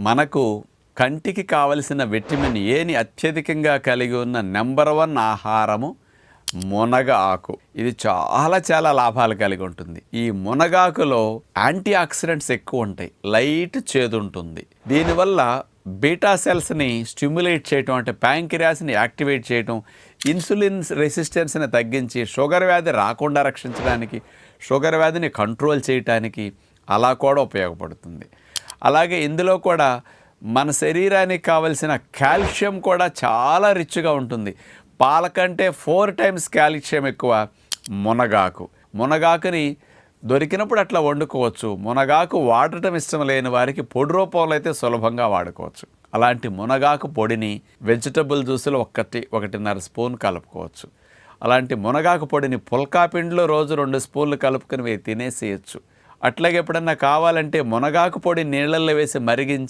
మనకు కంటికి కావలసిన విటమిన్ ఏని అత్యధికంగా కలిగి ఉన్న నెంబర్ 1 ఆహారము మునగ ఆకు. ఇది చాలా లాభాలు కలిగి ఉంటుంది. ఈ మునగాకులో యాంటీ ఆక్సిడెంట్స్ ఎక్కువ ఉంటాయి, లైట్ చేదు ఉంటుంది. దీనివల్ల బీటా సెల్స్ని స్టిమ్యులేట్ చేయటం, అంటే ప్యాంక్రియాస్ని యాక్టివేట్ చేయటం, ఇన్సులిన్ రెసిస్టెన్స్ని తగ్గించి షుగర్ వ్యాధి రాకుండా రక్షించడానికి, షుగర్ వ్యాధిని కంట్రోల్ చేయటానికి అలా కూడా ఉపయోగపడుతుంది. అలాగే ఇందులో కూడా మన శరీరానికి కావలసిన కాల్షియం కూడా చాలా రిచ్గా ఉంటుంది. పాల కంటే 4 times కాల్షియం ఎక్కువ మునగాకు. మునగాకుని దొరికినప్పుడు అట్లా వండుకోవచ్చు. మునగాకు వాడటం ఇష్టం లేని వారికి పొడి రూపంలో అయితే సులభంగా వాడుకోవచ్చు. అలాంటి మునగాకు పొడిని వెజిటబుల్ జ్యూస్లో 1.5 స్పూన్ కలుపుకోవచ్చు. అలాంటి మునగాకు పొడిని పుల్కా పిండిలో రోజు 2 స్పూన్లు కలుపుకొని తినేసేయచ్చు. అట్లాగే ఎప్పుడన్నా కావాలంటే మునగాకు పొడి నీళ్ళల్లో వేసి మరిగించి